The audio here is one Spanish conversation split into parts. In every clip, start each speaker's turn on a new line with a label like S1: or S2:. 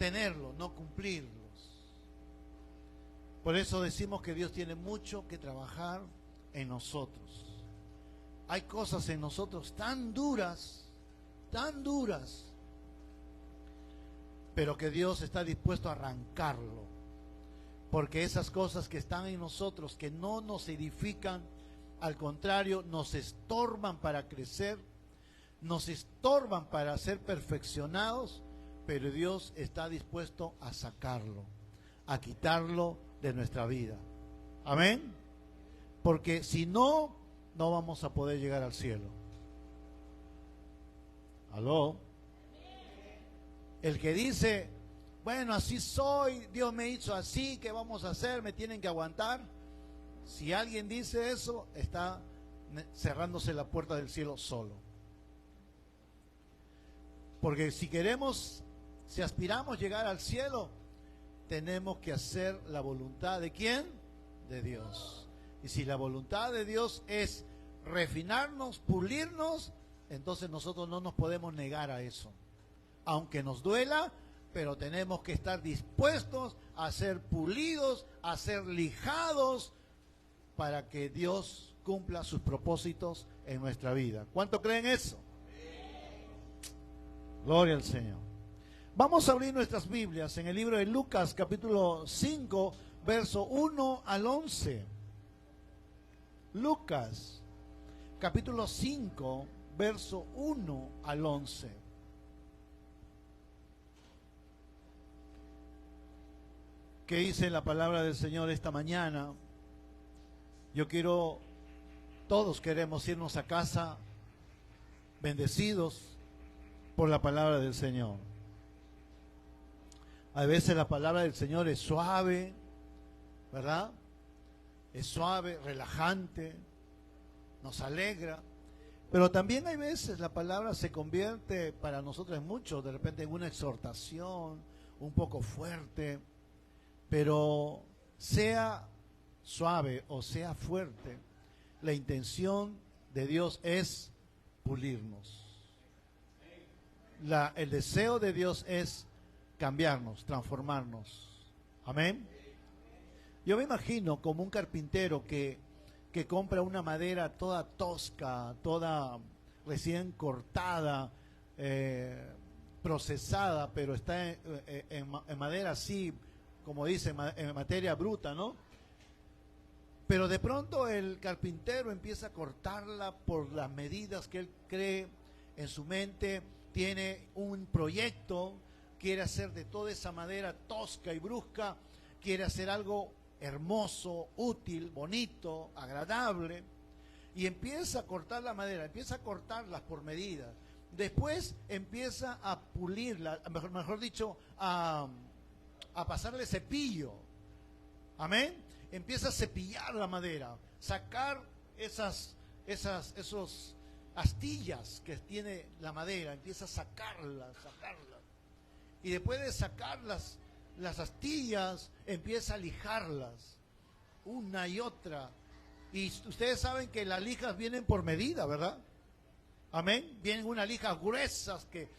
S1: tenerlo, no cumplirlos. Por eso decimos que Dios tiene mucho que trabajar en nosotros. Hay cosas en nosotros tan duras, pero que Dios está dispuesto a arrancarlo. Porque esas cosas que están en nosotros, que no nos edifican, al contrario, nos estorban para crecer, nos estorban para ser perfeccionados, pero Dios está dispuesto a sacarlo, a quitarlo de nuestra vida. Amén. Porque si no, no vamos a poder llegar al cielo. ¿Aló? El que dice, bueno, así soy, Dios me hizo así, ¿qué vamos a hacer? ¿Me tienen que aguantar? Si alguien dice eso, está cerrándose la puerta del cielo solo. Porque si queremos, si aspiramos llegar al cielo, tenemos que hacer la voluntad ¿de quién? De Dios. Y si la voluntad de Dios es refinarnos, pulirnos, entonces nosotros no nos podemos negar a eso. Aunque nos duela, pero tenemos que estar dispuestos a ser pulidos, a ser lijados, para que Dios cumpla sus propósitos en nuestra vida. ¿Cuánto creen eso? Gloria al Señor. Vamos a abrir nuestras Biblias en el libro de Lucas, capítulo 5, verso 1 al 11. Lucas, capítulo 5, verso 1 al 11. ¿Qué dice la palabra del Señor esta mañana? Todos queremos irnos a casa bendecidos por la palabra del Señor. A veces la palabra del Señor es suave, ¿verdad? Es suave, relajante, nos alegra. Pero también hay veces la palabra se convierte para nosotros en mucho, de repente en una exhortación, un poco fuerte. Pero sea suave o sea fuerte, la intención de Dios es pulirnos. El deseo de Dios es cambiarnos, transformarnos. Amén. Yo me imagino como un carpintero que compra una madera toda tosca, toda recién cortada, procesada, pero está en madera así, como dice, en materia bruta, ¿no? Pero de pronto el carpintero empieza a cortarla por las medidas que él cree en su mente, tiene un proyecto, quiere hacer de toda esa madera tosca y brusca, quiere hacer algo hermoso, útil, bonito, agradable, y empieza a cortar la madera, empieza a cortarlas por medidas. Después empieza a pulirla, mejor dicho, a pasarle cepillo. Amén. Empieza a cepillar la madera, sacar esas astillas que tiene la madera, empieza a sacarlas. Y después de sacar las astillas, empieza a lijarlas, una y otra. Y ustedes saben que las lijas vienen por medida, ¿verdad? Amén. Vienen unas lijas gruesas que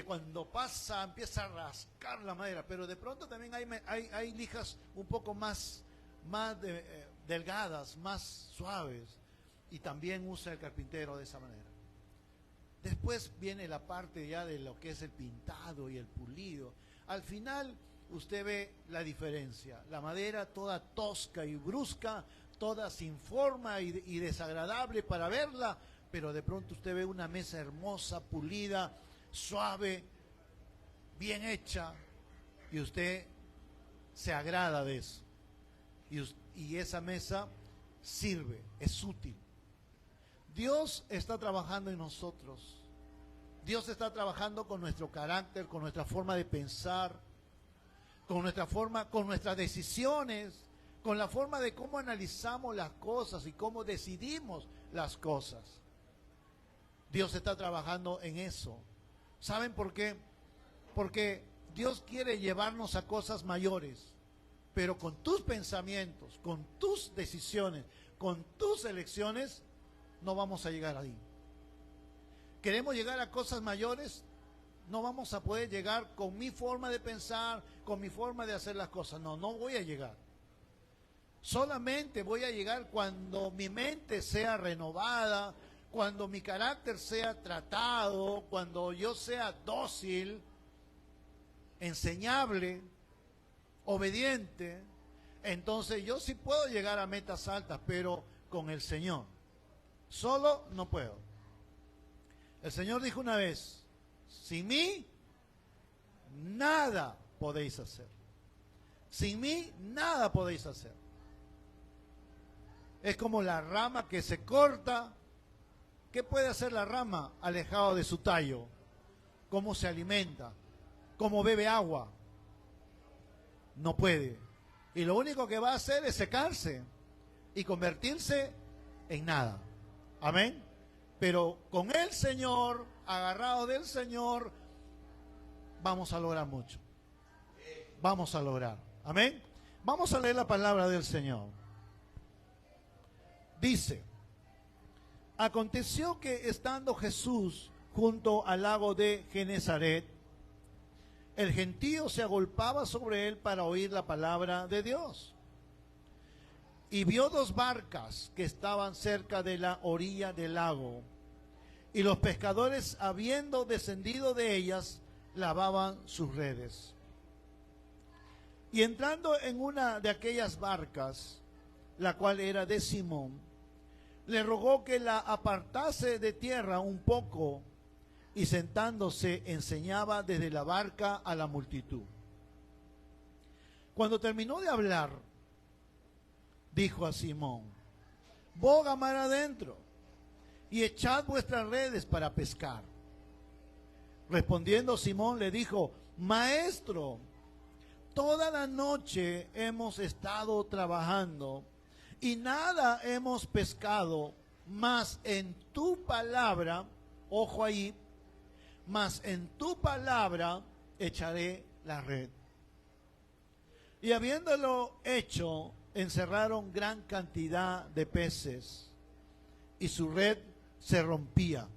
S1: cuando pasa empieza a rascar la madera, pero de pronto también hay lijas un poco más delgadas, más suaves, y también usa el carpintero de esa manera. Después viene la parte ya de lo que es el pintado y el pulido. Al final usted ve la diferencia, la madera toda tosca y brusca, toda sin forma y desagradable para verla, pero de pronto usted ve una mesa hermosa, pulida, suave, bien hecha, y usted se agrada de eso. Y esa mesa sirve, es útil. Dios está trabajando en nosotros. Dios está trabajando con nuestro carácter, con nuestra forma de pensar, con nuestras decisiones, con la forma de cómo analizamos las cosas y cómo decidimos las cosas. Dios está trabajando en eso. ¿Saben por qué? Porque Dios quiere llevarnos a cosas mayores, pero con tus pensamientos, con tus decisiones, con tus elecciones, no vamos a llegar ahí. Queremos llegar a cosas mayores, no vamos a poder llegar con mi forma de pensar, con mi forma de hacer las cosas. No, no voy a llegar. Solamente voy a llegar cuando mi mente sea renovada, cuando mi carácter sea tratado, cuando yo sea dócil, enseñable, obediente. Entonces yo sí puedo llegar a metas altas, pero con el Señor. Solo no puedo. El Señor dijo una vez, sin mí, nada podéis hacer. Sin mí, nada podéis hacer. Es como la rama que se corta. ¿Qué puede hacer la rama alejado de su tallo? ¿Cómo se alimenta? ¿Cómo bebe agua? No puede. Y lo único que va a hacer es secarse y convertirse en nada. Amén. Pero con el Señor, agarrado del Señor, vamos a lograr mucho. Vamos a lograr. Amén. Vamos a leer la palabra del Señor. Dice: aconteció que estando Jesús junto al lago de Genezaret, el gentío se agolpaba sobre él para oír la palabra de Dios. Y vio dos barcas que estaban cerca de la orilla del lago, y los pescadores, habiendo descendido de ellas, lavaban sus redes. Y entrando en una de aquellas barcas, la cual era de Simón, le rogó que la apartase de tierra un poco, y sentándose enseñaba desde la barca a la multitud. Cuando terminó de hablar, dijo a Simón: boga mar adentro y echad vuestras redes para pescar. Respondiendo Simón le dijo: Maestro, toda la noche hemos estado trabajando y nada hemos pescado, mas en tu palabra, ojo ahí, mas en tu palabra echaré la red. Y habiéndolo hecho, encerraron gran cantidad de peces, y su red se rompía.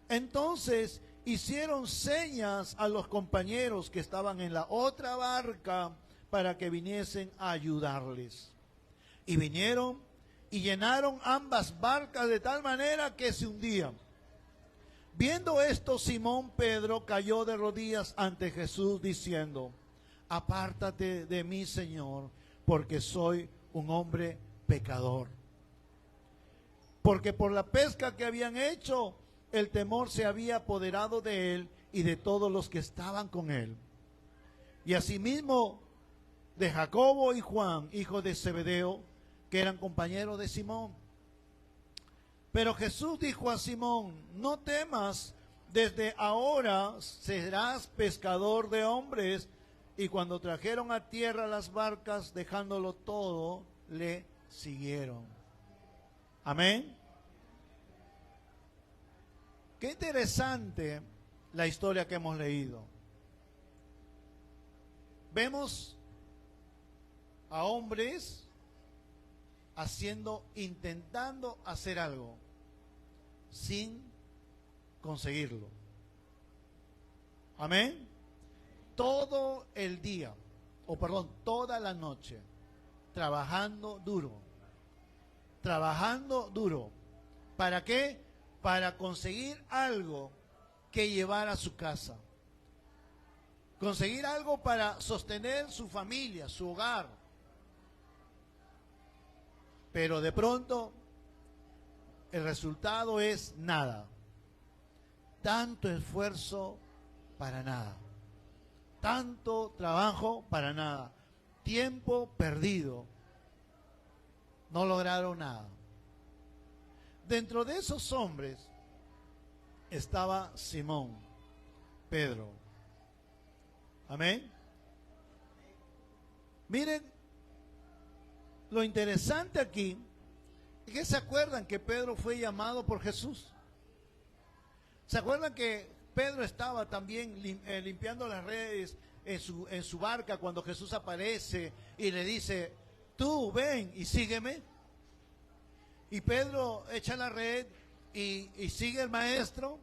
S1: Entonces hicieron señas a los compañeros que estaban en la otra barca para que viniesen a ayudarles. Y vinieron y llenaron ambas barcas de tal manera que se hundían. Viendo esto, Simón Pedro cayó de rodillas ante Jesús diciendo: apártate de mí, Señor, porque soy un hombre pecador. Porque por la pesca que habían hecho, el temor se había apoderado de él y de todos los que estaban con él. Y asimismo de Jacobo y Juan, hijos de Zebedeo, que eran compañeros de Simón. Pero Jesús dijo a Simón: no temas, desde ahora serás pescador de hombres. Y cuando trajeron a tierra las barcas, dejándolo todo, le siguieron. Amén. Qué interesante la historia que hemos leído. Vemos a hombres intentando hacer algo sin conseguirlo. Amén. Todo el día, toda la noche, trabajando duro. Trabajando duro. ¿Para qué? Para conseguir algo que llevar a su casa. Conseguir algo para sostener su familia, su hogar. Pero de pronto, el resultado es nada. Tanto esfuerzo para nada. Tanto trabajo para nada. Tiempo perdido. No lograron nada. Dentro de esos hombres estaba Simón, Pedro. Amén. Miren, lo interesante aquí es que se acuerdan que Pedro fue llamado por Jesús. ¿Se acuerdan que Pedro estaba también limpiando las redes en su barca cuando Jesús aparece y le dice: tú ven y sígueme? Y Pedro echa la red y sigue el maestro.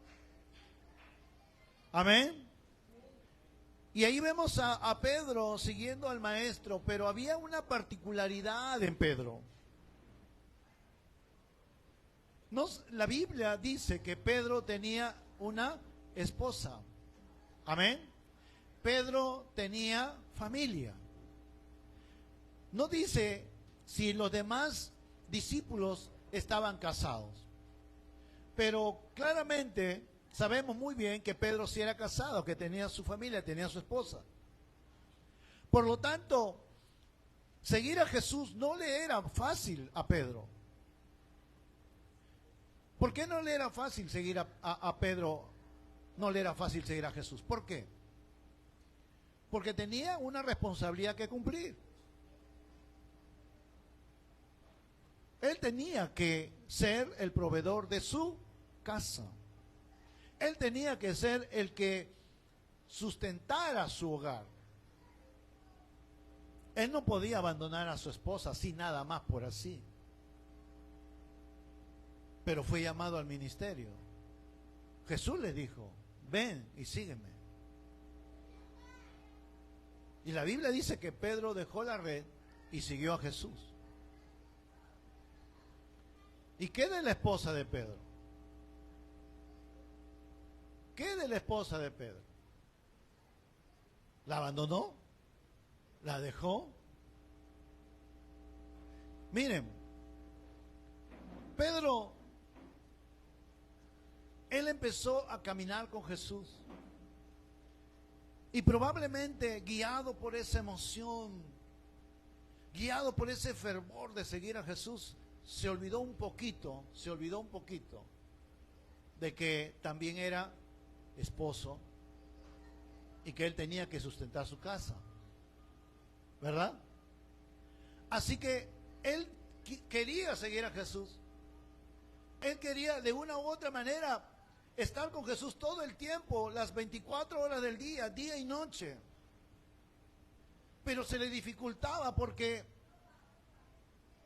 S1: Amén. Y ahí vemos a Pedro siguiendo al maestro, pero había una particularidad en Pedro. La Biblia dice que Pedro tenía una esposa. Amén. Pedro tenía familia. No dice si los demás discípulos estaban casados, pero claramente sabemos muy bien que Pedro sí era casado, que tenía su familia, tenía su esposa. Por lo tanto, seguir a Jesús no le era fácil a Pedro. ¿Por qué no le era fácil seguir a Pedro? No le era fácil seguir a Jesús. ¿Por qué? Porque tenía una responsabilidad que cumplir. Él tenía que ser el proveedor de su casa. Él tenía que ser el que sustentara su hogar. Él no podía abandonar a su esposa así nada más por así. Pero fue llamado al ministerio. Jesús le dijo, ven y sígueme. Y la Biblia dice que Pedro dejó la red y siguió a Jesús. ¿Y qué de la esposa de Pedro? ¿Qué de la esposa de Pedro? ¿La abandonó? ¿La dejó? Miren, Pedro, él empezó a caminar con Jesús. Y probablemente guiado por esa emoción, guiado por ese fervor de seguir a Jesús, se olvidó un poquito de que también era esposo y que él tenía que sustentar su casa, ¿verdad? Así que él quería seguir a Jesús. Él quería de una u otra manera estar con Jesús todo el tiempo, las 24 horas del día, día y noche. Pero se le dificultaba porque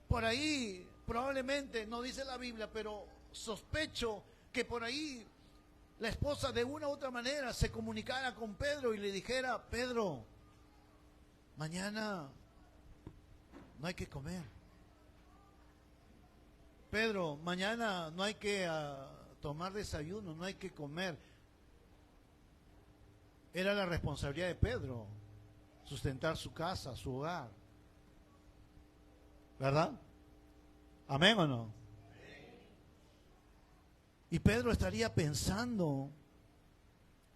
S1: por ahí, probablemente, no dice la Biblia, pero sospecho que por ahí la esposa de una u otra manera se comunicara con Pedro y le dijera, Pedro, mañana no hay que comer. Pedro, mañana no hay que tomar desayuno, no hay que comer. Era la responsabilidad de Pedro sustentar su casa, su hogar. ¿Verdad? ¿Amén o no? Y Pedro estaría pensando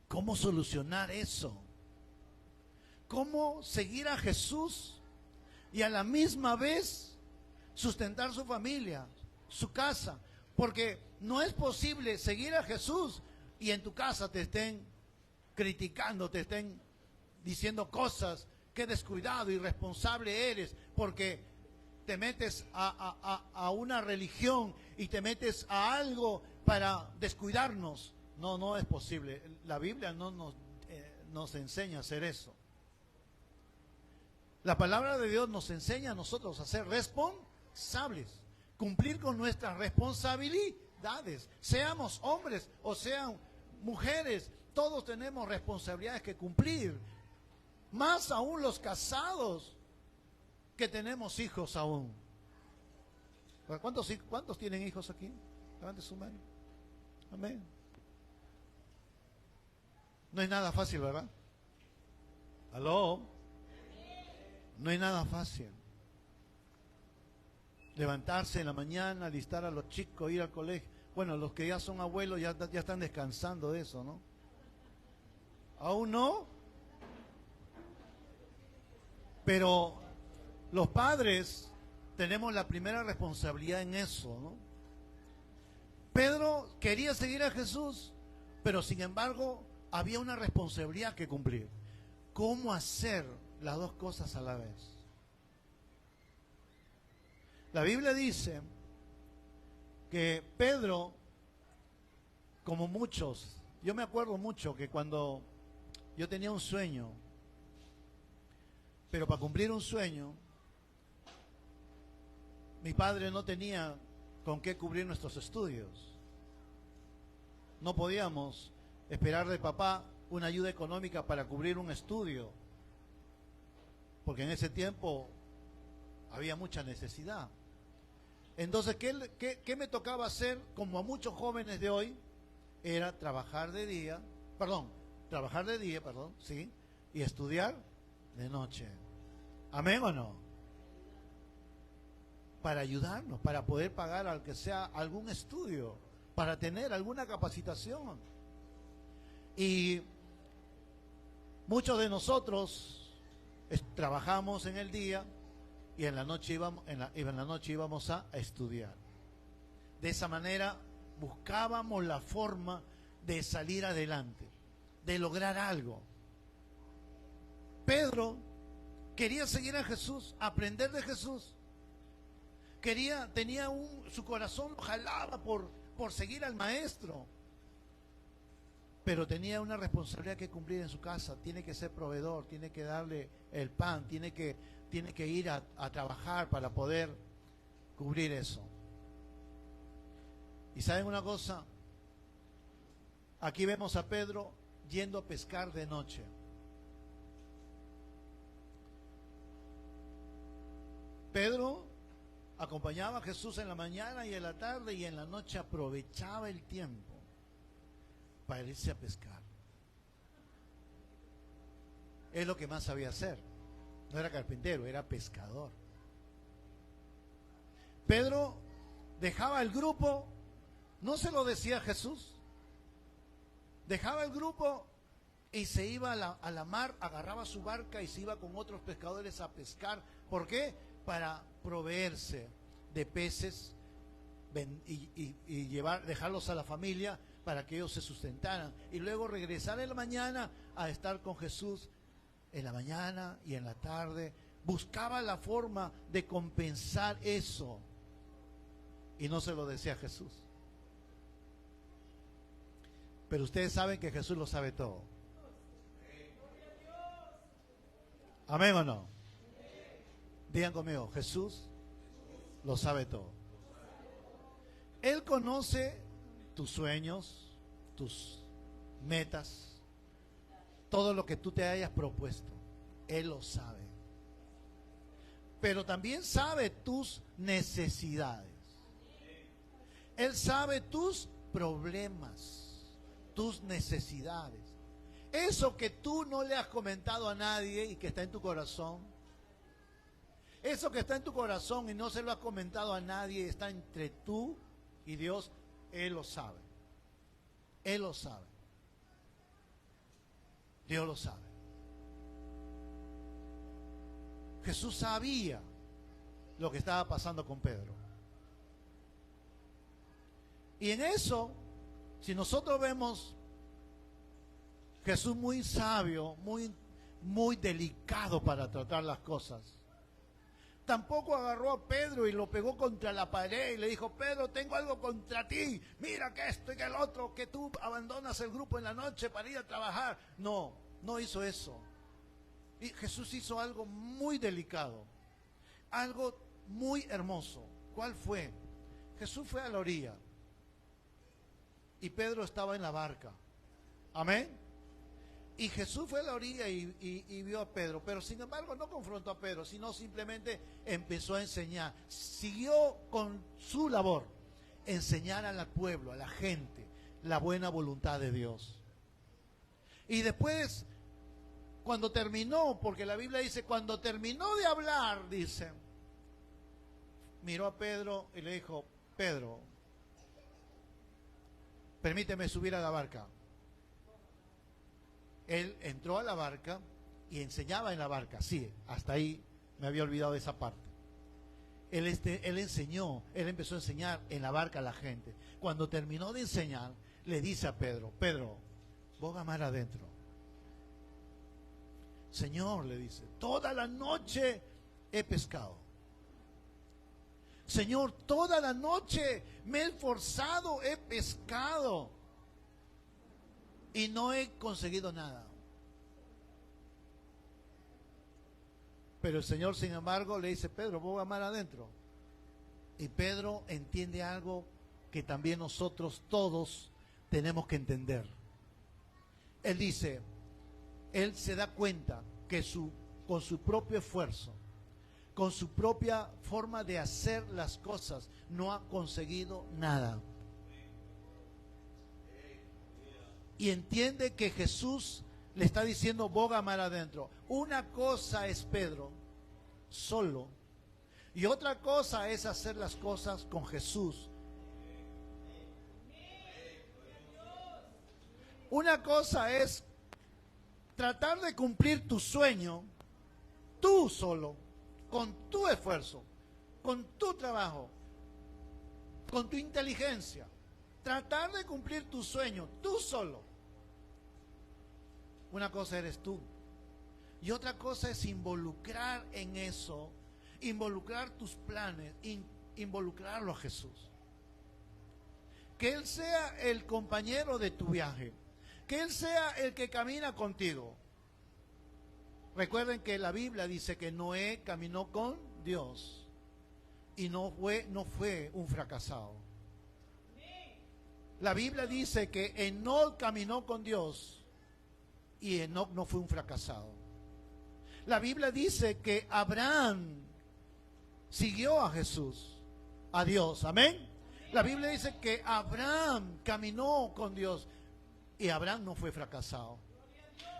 S1: cómo solucionar eso. Cómo seguir a Jesús y a la misma vez sustentar su familia, su casa. Porque no es posible seguir a Jesús y en tu casa te estén criticando, te estén diciendo cosas, qué descuidado, irresponsable eres, porque te metes a una religión y te metes a algo para descuidarnos. No, no es posible. La Biblia no nos enseña a hacer eso. La palabra de Dios nos enseña a nosotros a ser responsables, cumplir con nuestras responsabilidades, seamos hombres o sean mujeres, todos tenemos responsabilidades que cumplir, más aún los casados que tenemos hijos aún. ¿Cuántos tienen hijos aquí? Levante su mano. Amén. No es nada fácil, ¿verdad? ¿Aló? No es nada fácil. Levantarse en la mañana, alistar a los chicos, ir al colegio. Bueno, los que ya son abuelos ya están descansando de eso, ¿no? ¿Aún no? Pero los padres tenemos la primera responsabilidad en eso, ¿no? Pedro quería seguir a Jesús, pero sin embargo había una responsabilidad que cumplir. ¿Cómo hacer las dos cosas a la vez? La Biblia dice que Pedro, como muchos, yo me acuerdo mucho que cuando yo tenía un sueño, pero para cumplir un sueño, mi padre no tenía con qué cubrir nuestros estudios. No podíamos esperar de papá una ayuda económica para cubrir un estudio, porque en ese tiempo había mucha necesidad. Entonces, ¿qué me tocaba hacer? Como a muchos jóvenes de hoy, era trabajar de día, sí, y estudiar de noche. ¿Amén o no? Para ayudarnos, para poder pagar al que sea algún estudio, para tener alguna capacitación. Y muchos de nosotros trabajamos en el día y en la noche íbamos a estudiar. De esa manera buscábamos la forma de salir adelante, de lograr algo. Pedro quería seguir a Jesús, aprender de Jesús. Su corazón lo jalaba por seguir al maestro. Pero tenía una responsabilidad que cumplir en su casa. Tiene que ser proveedor, tiene que darle el pan, tiene que ir a trabajar para poder cubrir eso. Y ¿saben una cosa? Aquí vemos a Pedro yendo a pescar de noche. Pedro acompañaba a Jesús en la mañana y en la tarde, y en la noche aprovechaba el tiempo para irse a pescar. Es lo que más sabía hacer. No era carpintero, era pescador. Pedro dejaba el grupo, no se lo decía a Jesús, dejaba el grupo y se iba a la mar, agarraba su barca y se iba con otros pescadores a pescar. ¿Por qué? Para proveerse de peces y dejarlos a la familia para que ellos se sustentaran, y luego regresar en la mañana a estar con Jesús en la mañana y en la tarde. Buscaba la forma de compensar eso y no se lo decía a Jesús. Pero ustedes saben que Jesús lo sabe todo. ¿Amén o no? Digan conmigo, Jesús lo sabe todo. Él conoce tus sueños, tus metas, todo lo que tú te hayas propuesto. Él lo sabe. Pero también sabe tus necesidades. Él sabe tus problemas, tus necesidades. Eso que tú no le has comentado a nadie y que está en tu corazón. Eso que está en tu corazón y no se lo has comentado a nadie, está entre tú y Dios. Él lo sabe. Él lo sabe. Dios lo sabe. Jesús sabía lo que estaba pasando con Pedro. Y en eso, si nosotros vemos Jesús muy sabio, muy delicado para tratar las cosas, tampoco agarró a Pedro y lo pegó contra la pared y le dijo: Pedro, tengo algo contra ti, mira que esto y que el otro, que tú abandonas el grupo en la noche para ir a trabajar. No, no hizo eso. Y Jesús hizo algo muy delicado, algo muy hermoso. ¿Cuál fue? Jesús fue a la orilla y Pedro estaba en la barca. Amén. Y Jesús fue a la orilla y vio a Pedro, pero sin embargo no confrontó a Pedro, sino simplemente empezó a enseñar. Siguió con su labor, enseñar al pueblo, a la gente, la buena voluntad de Dios. Y después, cuando terminó, porque la Biblia dice, cuando terminó de hablar, dice, miró a Pedro y le dijo: Pedro, permíteme subir a la barca. Él entró a la barca y enseñaba en la barca. Sí, hasta ahí me había olvidado de esa parte. Él empezó a enseñar en la barca a la gente. Cuando terminó de enseñar, le dice a Pedro: Pedro, boga mar adentro. Señor, le dice, toda la noche he pescado. Señor, toda la noche me he esforzado, he pescado y no he conseguido nada. Pero el Señor, sin embargo, le dice: Pedro, boga mar adentro. Y Pedro entiende algo que también nosotros todos tenemos que entender. Él dice, él se da cuenta que con su propio esfuerzo, con su propia forma de hacer las cosas, no ha conseguido nada. Y entiende que Jesús le está diciendo, boga mar adentro. Una cosa es Pedro solo, y otra cosa es hacer las cosas con Jesús. Una cosa es tratar de cumplir tu sueño tú solo, con tu esfuerzo, con tu trabajo, con tu inteligencia. Tratar de cumplir tu sueño tú solo. Una cosa eres tú. Y otra cosa es involucrar en eso, involucrar tus planes, involucrarlo a Jesús. Que Él sea el compañero de tu viaje. Que Él sea el que camina contigo. Recuerden que la Biblia dice que Noé caminó con Dios y no fue un fracasado. La Biblia dice que Enoc caminó con Dios y Enoc no fue un fracasado. La Biblia dice que Abraham siguió a Jesús, a Dios, amén. La Biblia dice que Abraham caminó con Dios y Abraham no fue fracasado.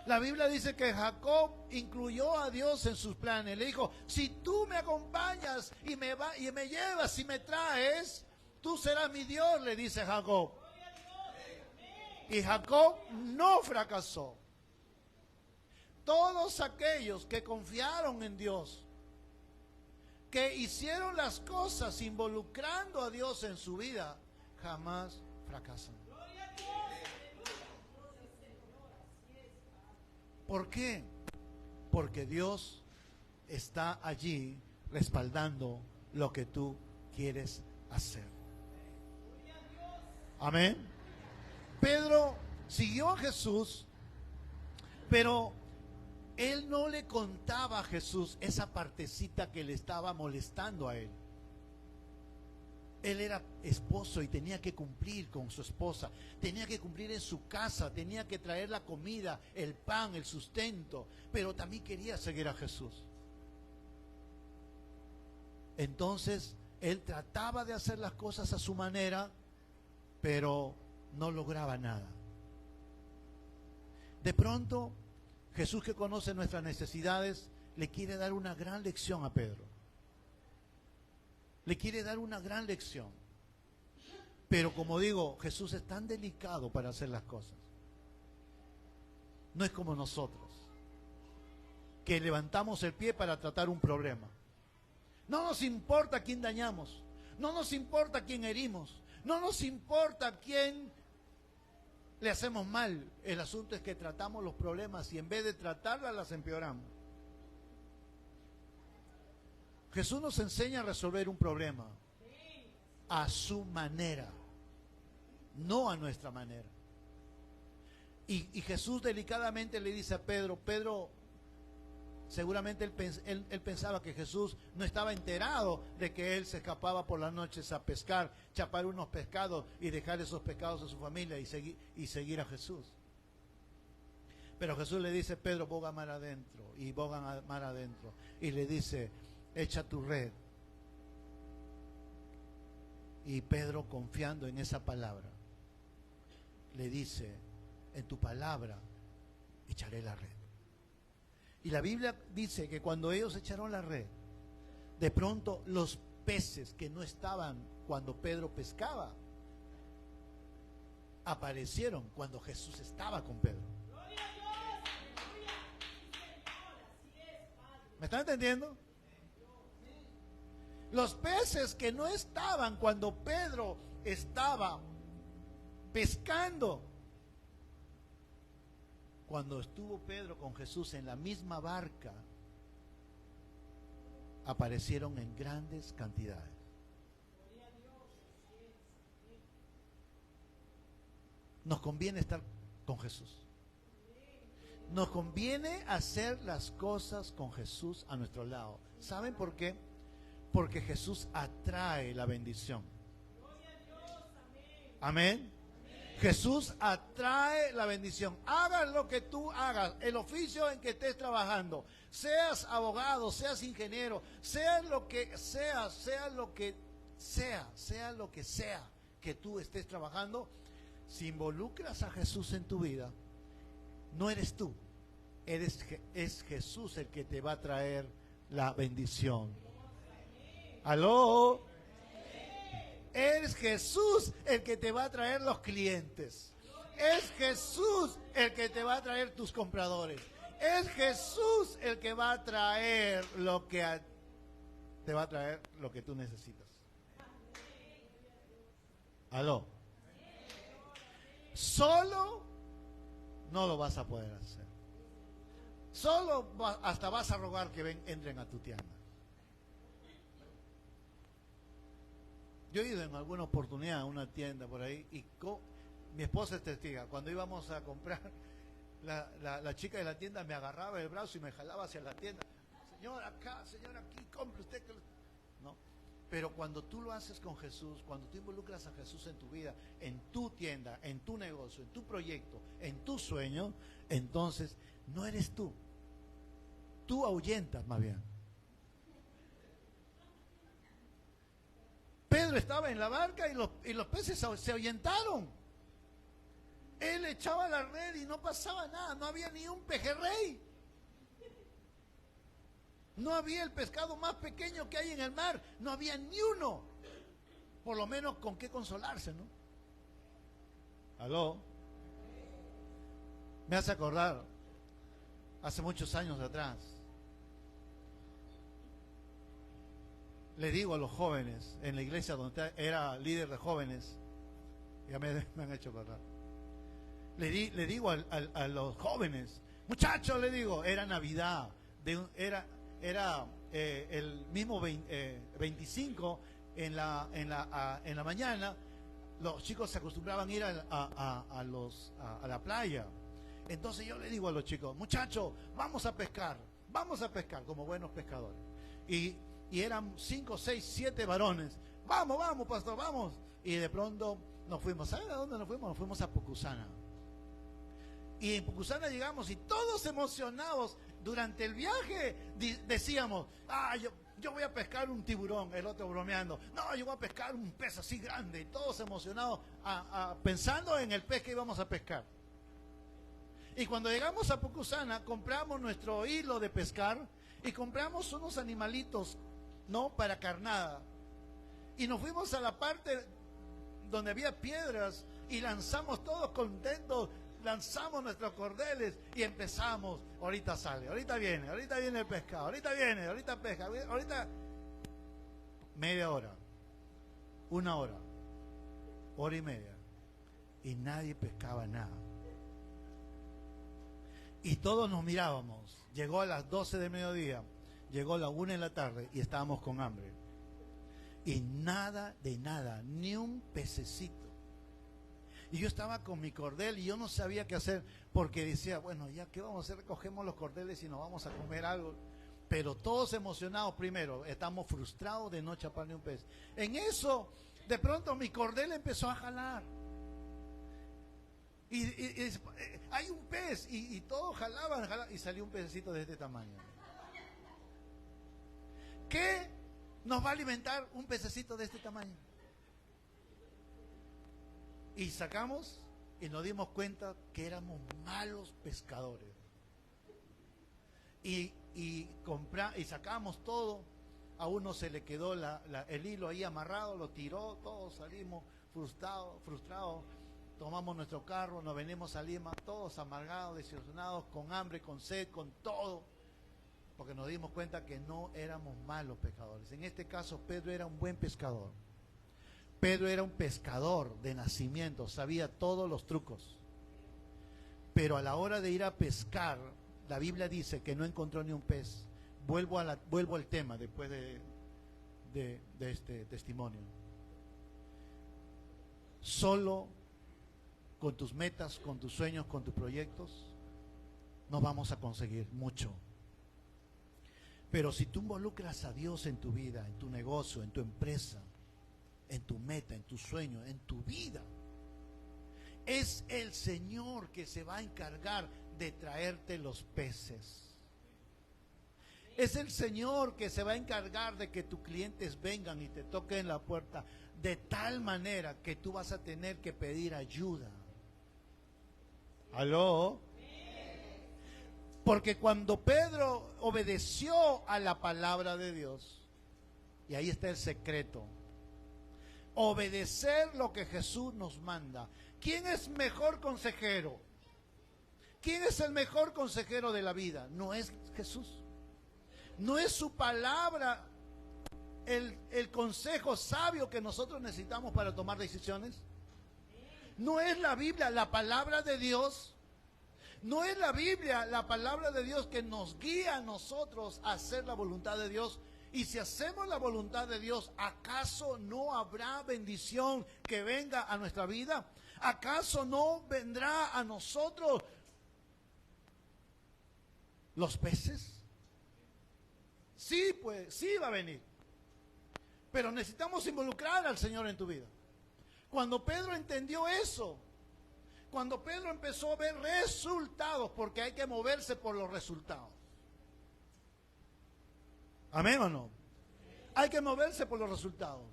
S1: La Biblia dice que Jacob incluyó a Dios en sus planes. Le dijo, si tú me acompañas y me llevas y me traes, tú serás mi Dios, le dice Jacob. Y Jacob no fracasó. Todos aquellos que confiaron en Dios, que hicieron las cosas involucrando a Dios en su vida, jamás fracasan. ¿Por qué? Porque Dios está allí respaldando lo que tú quieres hacer. Amén. Pedro siguió a Jesús, pero él no le contaba a Jesús esa partecita que le estaba molestando a él. Él era esposo y tenía que cumplir con su esposa, tenía que cumplir en su casa, tenía que traer la comida, el pan, el sustento, pero también quería seguir a Jesús. Entonces, él trataba de hacer las cosas a su manera, pero no lograba nada. De pronto, Jesús, que conoce nuestras necesidades, le quiere dar una gran lección a Pedro. Le quiere dar una gran lección. Pero como digo, Jesús es tan delicado para hacer las cosas. No es como nosotros, que levantamos el pie para tratar un problema. No nos importa a quién dañamos, no nos importa a quién herimos, no nos importa a quién le hacemos mal. El asunto es que tratamos los problemas y en vez de tratarlas las empeoramos. Jesús nos enseña a resolver un problema a su manera, no a nuestra manera. Y Jesús delicadamente le dice a Pedro, Pedro, seguramente él pensaba que Jesús no estaba enterado de que él se escapaba por las noches a pescar, chapar unos pescados y dejar esos pescados a su familia y seguir a Jesús. Pero Jesús le dice, Pedro, boga mar adentro, y boga mar adentro, y le dice, echa tu red. Y Pedro, confiando en esa palabra, le dice, en tu palabra echaré la red. Y la Biblia dice que cuando ellos echaron la red, de pronto los peces que no estaban cuando Pedro pescaba, aparecieron cuando Jesús estaba con Pedro. ¿Me están entendiendo? Los peces que no estaban cuando Pedro estaba pescando, cuando estuvo Pedro con Jesús en la misma barca, aparecieron en grandes cantidades. Nos conviene estar con Jesús. Nos conviene hacer las cosas con Jesús a nuestro lado. ¿Saben por qué? Porque Jesús atrae la bendición. Amén. Jesús atrae la bendición. Hagas lo que tú hagas, el oficio en que estés trabajando, seas abogado, seas ingeniero, sea lo que sea, sea lo que sea que tú estés trabajando, si involucras a Jesús en tu vida, no eres tú, es Jesús el que te va a traer la bendición. ¿Aló? Es Jesús el que te va a traer los clientes. Es Jesús el que te va a traer tus compradores. Es Jesús el que va a traer te va a traer lo que tú necesitas. ¿Aló? Solo no lo vas a poder hacer. Solo hasta vas a rogar que entren a tu tienda. Yo he ido en alguna oportunidad a una tienda por ahí y mi esposa es testiga. Cuando íbamos a comprar, la chica de la tienda me agarraba el brazo y me jalaba hacia la tienda. Señor, acá, señor, aquí, compre usted. No. Pero cuando tú lo haces con Jesús, cuando tú involucras a Jesús en tu vida, en tu tienda, en tu negocio, en tu proyecto, en tu sueño, entonces no eres tú. Tú ahuyentas más bien. Pedro estaba en la barca y los peces se ahuyentaron. Él echaba la red y no pasaba nada, no había ni un pejerrey. No había el pescado más pequeño que hay en el mar, no había ni uno. Por lo menos con qué consolarse, ¿no? ¿Aló? Me hace acordar, hace muchos años atrás, le digo a los jóvenes, en la iglesia donde era líder de jóvenes, ya me han hecho acordar, le digo a los jóvenes, muchachos, le digo, era Navidad, era el mismo 25 en la mañana, los chicos se acostumbraban a ir a la playa. Entonces yo le digo a los chicos, muchachos, vamos a pescar como buenos pescadores. Y eran 5, 6, 7 varones. Vamos, pastor, vamos. Y de pronto nos fuimos. ¿Saben a dónde nos fuimos? Nos fuimos a Pucusana. Y en Pucusana llegamos y todos emocionados durante el viaje decíamos, yo voy a pescar un tiburón, el otro bromeando, no, yo voy a pescar un pez así grande, y todos emocionados pensando en el pez que íbamos a pescar. Y cuando llegamos a Pucusana compramos nuestro hilo de pescar y compramos unos animalitos, ¿no?, para carnada, y nos fuimos a la parte donde había piedras y lanzamos todos contentos, lanzamos nuestros cordeles y empezamos, ahorita sale, ahorita viene el pescado, ahorita pesca, ahorita media hora, 1 hora, hora y media, y nadie pescaba nada. Y todos nos mirábamos. Llegó a las 12 del mediodía, llegó a la 1 de la tarde y estábamos con hambre. Y nada de nada, ni un pececito. Y yo estaba con mi cordel y yo no sabía qué hacer, porque decía, bueno, ya qué vamos a hacer, recogemos los cordeles y nos vamos a comer algo. Pero todos emocionados primero, estamos frustrados de no chapar ni un pez. En eso, de pronto mi cordel empezó a jalar. Y hay un pez, y todos jalaban, y salió un pececito de este tamaño. ¿Qué nos va a alimentar un pececito de este tamaño? Y sacamos y nos dimos cuenta que éramos malos pescadores. Y sacamos todo. A uno se le quedó el hilo ahí amarrado, lo tiró, todos salimos frustrados. Tomamos nuestro carro, nos venimos a Lima, todos amargados, desilusionados, con hambre, con sed, con todo, porque nos dimos cuenta que no éramos malos pescadores. En este caso, Pedro era un buen pescador. Pedro era un pescador de nacimiento, sabía todos los trucos. Pero a la hora de ir a pescar, la Biblia dice que no encontró ni un pez. Vuelvo al tema después de este testimonio. Solo con tus metas, con tus sueños, con tus proyectos, no vamos a conseguir mucho. Pero si tú involucras a Dios en tu vida, en tu negocio, en tu empresa, en tu meta, en tu sueño, en tu vida, es el Señor que se va a encargar de traerte los peces. Es el Señor que se va a encargar de que tus clientes vengan y te toquen la puerta de tal manera que tú vas a tener que pedir ayuda. ¿Aló? Porque cuando Pedro obedeció a la palabra de Dios, y ahí está el secreto, obedecer lo que Jesús nos manda. ¿Quién es mejor consejero? ¿Quién es el mejor consejero de la vida? No es Jesús. No es su palabra el consejo sabio que nosotros necesitamos para tomar decisiones. No es la Biblia, la palabra de Dios. No es la Biblia, la palabra de Dios que nos guía a nosotros a hacer la voluntad de Dios. Y si hacemos la voluntad de Dios, ¿acaso no habrá bendición que venga a nuestra vida? ¿Acaso no vendrá a nosotros los peces? Sí, pues, sí va a venir. Pero necesitamos involucrar al Señor en tu vida. Cuando Pedro entendió eso, cuando Pedro empezó a ver resultados, porque hay que moverse por los resultados. ¿Amén o no? Hay que moverse por los resultados.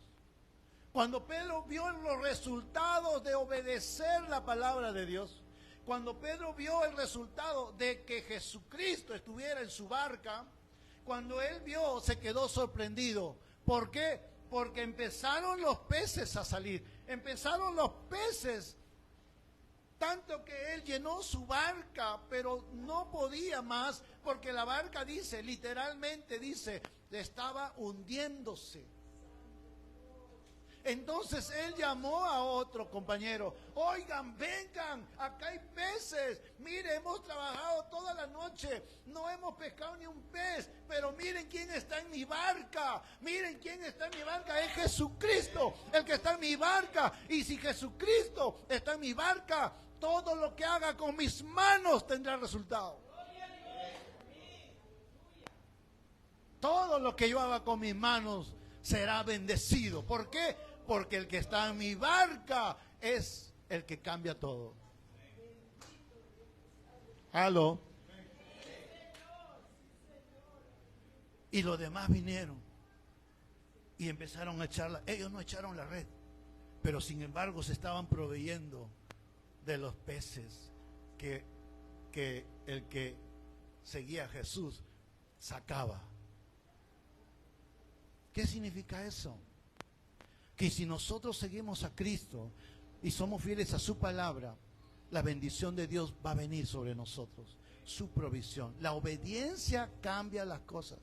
S1: Cuando Pedro vio los resultados de obedecer la palabra de Dios, cuando Pedro vio el resultado de que Jesucristo estuviera en su barca, cuando él vio, se quedó sorprendido. ¿Por qué? Porque empezaron los peces a salir. Empezaron los peces. Tanto que él llenó su barca, pero no podía más, porque la barca dice, literalmente dice, estaba hundiéndose. Entonces él llamó a otro compañero: oigan, vengan, acá hay peces. Mire, hemos trabajado toda la noche, no hemos pescado ni un pez, pero miren quién está en mi barca. Miren quién está en mi barca, es Jesucristo el que está en mi barca. Y si Jesucristo está en mi barca, todo lo que haga con mis manos tendrá resultado. Todo lo que yo haga con mis manos será bendecido. ¿Por qué? Porque el que está en mi barca es el que cambia todo. ¿Aló? Y los demás vinieron y empezaron a echarla. Ellos no echaron la red, pero sin embargo se estaban proveyendo de los peces que el que seguía a Jesús sacaba. ¿Qué significa eso? Que si nosotros seguimos a Cristo y somos fieles a su palabra, la bendición de Dios va a venir sobre nosotros, su provisión. La obediencia cambia las cosas.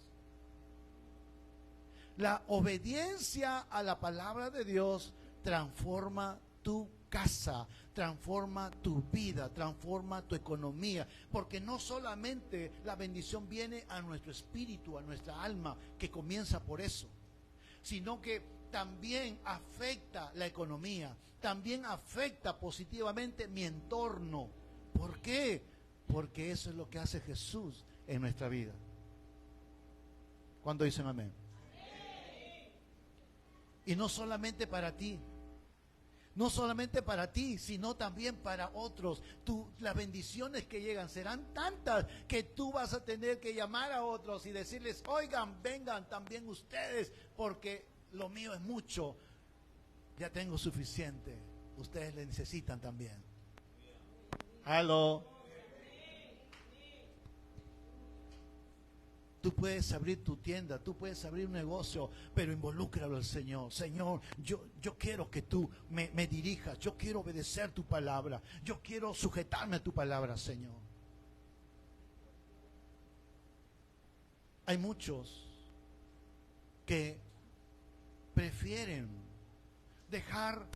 S1: La obediencia a la palabra de Dios transforma tu casa, transforma tu vida, transforma tu economía, porque no solamente la bendición viene a nuestro espíritu, a nuestra alma, que comienza por eso, sino que también afecta la economía, también afecta positivamente mi entorno. ¿Por qué? Porque eso es lo que hace Jesús en nuestra vida. ¿Cuánto dicen amén? Y no solamente para ti, no solamente para ti, sino también para otros. Las bendiciones que llegan serán tantas que tú vas a tener que llamar a otros y decirles: oigan, vengan también ustedes, porque lo mío es mucho, ya tengo suficiente, ustedes le necesitan también. ¿Aló? Tú puedes abrir tu tienda, tú puedes abrir un negocio, pero involúcralo al Señor. Señor, yo quiero que tú me dirijas, yo quiero obedecer tu palabra, yo quiero sujetarme a tu palabra, Señor. Hay muchos que prefieren dejar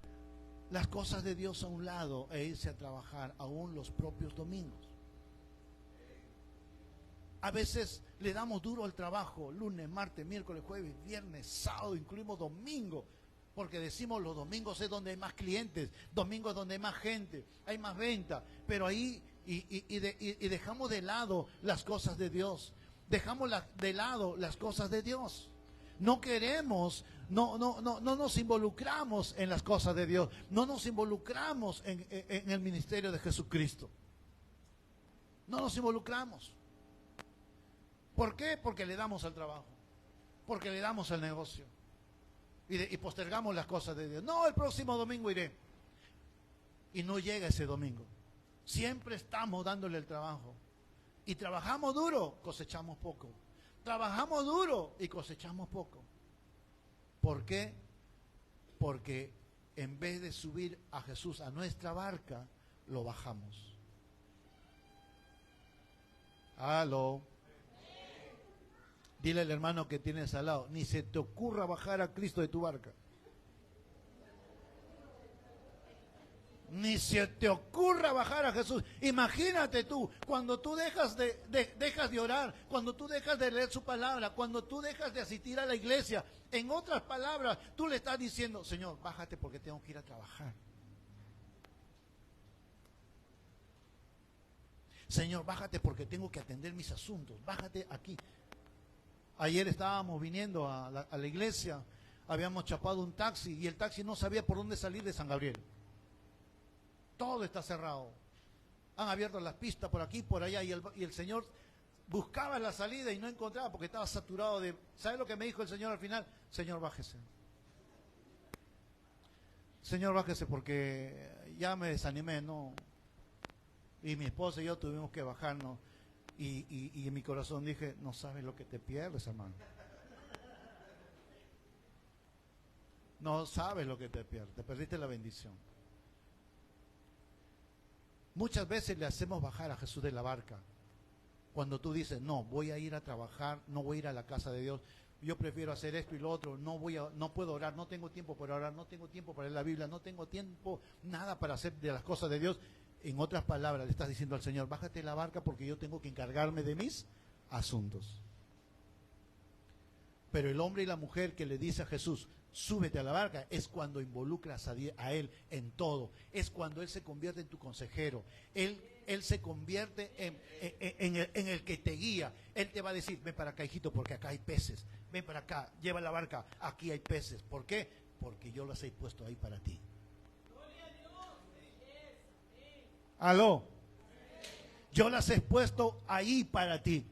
S1: las cosas de Dios a un lado e irse a trabajar aún los propios domingos. A veces le damos duro al trabajo, lunes, martes, miércoles, jueves, viernes, sábado, incluimos domingo, porque decimos los domingos es donde hay más clientes, domingos es donde hay más gente, hay más venta, pero ahí y dejamos de lado las cosas de Dios, dejamos de lado las cosas de Dios. No queremos, no nos involucramos en las cosas de Dios, no nos involucramos en el ministerio de Jesucristo. No nos involucramos. ¿Por qué? Porque le damos al trabajo, porque le damos al negocio y postergamos las cosas de Dios. No, el próximo domingo iré. Y no llega ese domingo. Siempre estamos dándole el trabajo. Y trabajamos duro, cosechamos poco. Trabajamos duro y cosechamos poco. ¿Por qué? Porque en vez de subir a Jesús a nuestra barca, lo bajamos. Aló. Dile al hermano que tienes al lado, ni se te ocurra bajar a Cristo de tu barca. Ni se te ocurra bajar a Jesús. Imagínate tú, cuando tú dejas de orar, cuando tú dejas de leer su palabra, cuando tú dejas de asistir a la iglesia, en otras palabras, tú le estás diciendo, Señor, bájate porque tengo que ir a trabajar. Señor, bájate porque tengo que atender mis asuntos, bájate aquí. Ayer estábamos viniendo a la iglesia, habíamos chapado un taxi y el taxi no sabía por dónde salir de San Gabriel. Todo está cerrado. Han abierto las pistas por aquí, por allá, y el Señor buscaba la salida y no encontraba porque estaba saturado de... ¿Sabe lo que me dijo el Señor al final? Señor, bájese. Señor, bájese porque ya me desanimé, ¿no? Y mi esposa y yo tuvimos que bajarnos. Y en mi corazón dije, no sabes lo que te pierdes, hermano. No sabes lo que te pierdes. Te perdiste la bendición. Muchas veces le hacemos bajar a Jesús de la barca. Cuando tú dices, no, voy a ir a trabajar, no voy a ir a la casa de Dios, yo prefiero hacer esto y lo otro, no puedo orar, no tengo tiempo para orar, no tengo tiempo para leer la Biblia, no tengo tiempo, nada para hacer de las cosas de Dios. En otras palabras, le estás diciendo al Señor, bájate de la barca porque yo tengo que encargarme de mis asuntos. Pero el hombre y la mujer que le dice a Jesús, súbete a la barca, es cuando involucras a Él en todo. Es cuando Él se convierte en tu consejero. Él se convierte en el que te guía. Él te va a decir, ven para acá, hijito, porque acá hay peces. Ven para acá, lleva la barca, aquí hay peces. ¿Por qué? Porque yo los he puesto ahí para ti. Aló. Yo las he puesto ahí para ti.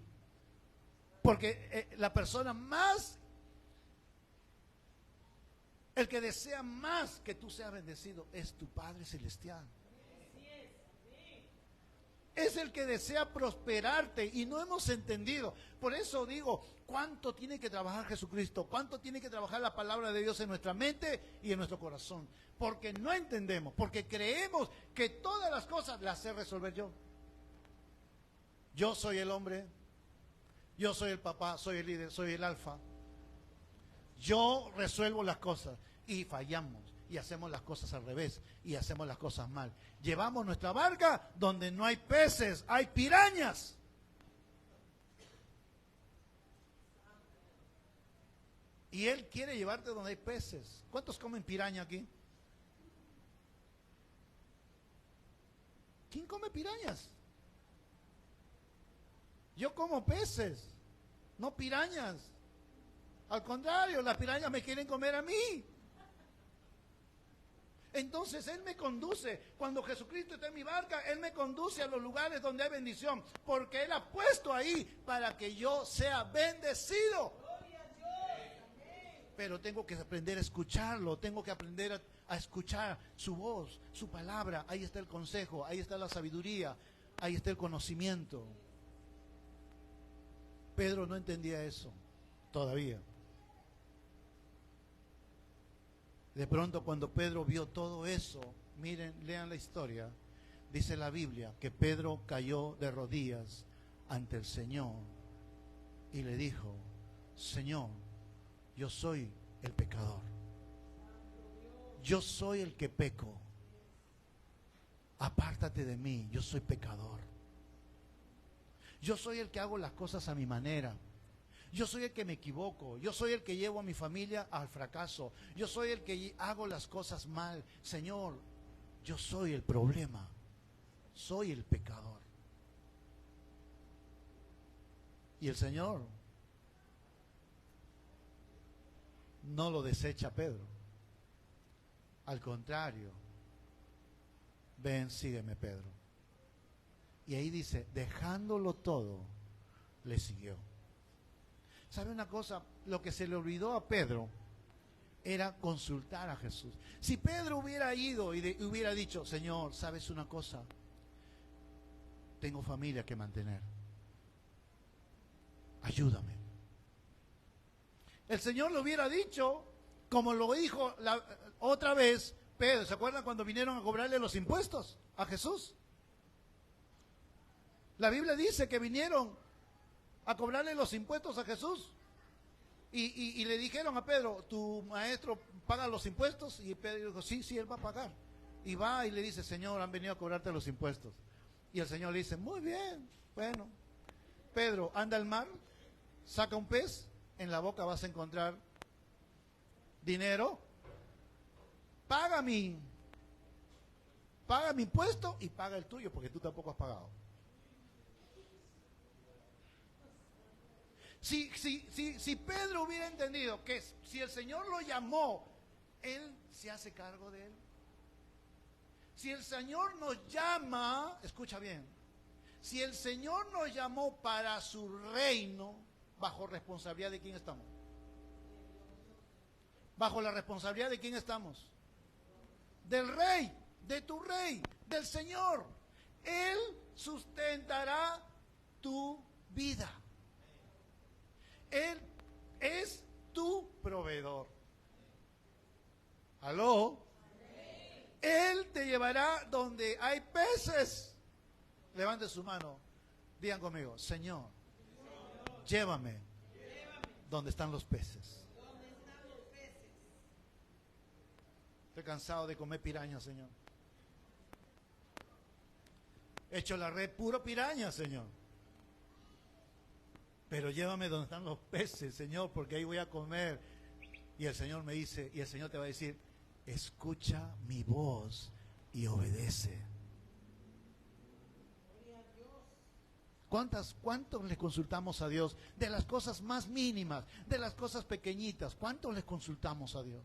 S1: Porque la persona más, el que desea más que tú seas bendecido es tu Padre Celestial. Es el que desea prosperarte y no hemos entendido. Por eso digo, ¿cuánto tiene que trabajar Jesucristo? ¿Cuánto tiene que trabajar la palabra de Dios en nuestra mente y en nuestro corazón? Porque no entendemos, porque creemos que todas las cosas las sé resolver yo. Yo soy el hombre, yo soy el papá, soy el líder, soy el alfa. Yo resuelvo las cosas y fallamos. Y hacemos las cosas al revés y hacemos las cosas mal. Llevamos nuestra barca donde no hay peces, hay pirañas. Y Él quiere llevarte donde hay peces. ¿Cuántos comen piraña aquí? ¿Quién come pirañas? Yo como peces, no pirañas. Al contrario, las pirañas me quieren comer a mí. Entonces Él me conduce, cuando Jesucristo está en mi barca, Él me conduce a los lugares donde hay bendición, porque Él ha puesto ahí para que yo sea bendecido. Pero tengo que aprender a escucharlo, tengo que aprender a escuchar su voz, su palabra. Ahí está el consejo, ahí está la sabiduría, ahí está el conocimiento. Pedro no entendía eso todavía. De pronto cuando Pedro vio todo eso, miren, lean la historia, dice la Biblia que Pedro cayó de rodillas ante el Señor y le dijo, Señor, yo soy el pecador, yo soy el que peco, apártate de mí, yo soy pecador, yo soy el que hago las cosas a mi manera. Yo soy el que me equivoco, yo soy el que llevo a mi familia al fracaso, yo soy el que hago las cosas mal. Señor, yo soy el problema, soy el pecador. Y el Señor no lo desecha Pedro. Al contrario, ven, sígueme, Pedro. Y ahí dice, dejándolo todo, le siguió. ¿Sabe una cosa? Lo que se le olvidó a Pedro era consultar a Jesús. Si Pedro hubiera ido y hubiera dicho, Señor, ¿sabes una cosa? Tengo familia que mantener. Ayúdame. El Señor lo hubiera dicho, como lo dijo otra vez Pedro. ¿Se acuerdan cuando vinieron a cobrarle los impuestos a Jesús? La Biblia dice que vinieron a cobrarle los impuestos a Jesús. Y le dijeron a Pedro, ¿tu maestro paga los impuestos? Y Pedro dijo, sí, él va a pagar. Y va y le dice, Señor, han venido a cobrarte los impuestos. Y el Señor le dice, muy bien, bueno. Pedro, anda al mar, saca un pez, en la boca vas a encontrar dinero, paga mi impuesto y paga el tuyo, porque tú tampoco has pagado. Si Pedro hubiera entendido que si el Señor lo llamó, Él se hace cargo de él. Si el Señor nos llama, escucha bien, si el Señor nos llamó para su reino, ¿bajo responsabilidad de quién estamos? ¿Bajo la responsabilidad de quién estamos? Del Rey, de tu Rey, del Señor. Él sustentará tu vida. Él es tu proveedor. ¿Aló? Él te llevará donde hay peces. Levante su mano. Digan conmigo, Señor, llévame donde están los peces. Estoy cansado de comer piraña, Señor. He hecho la red puro piraña, Señor. Pero llévame donde están los peces, Señor, porque ahí voy a comer. Y el Señor me dice, y el Señor te va a decir, escucha mi voz y obedece. ¿Cuántos le consultamos a Dios? De las cosas más mínimas, de las cosas pequeñitas, ¿cuántos le consultamos a Dios?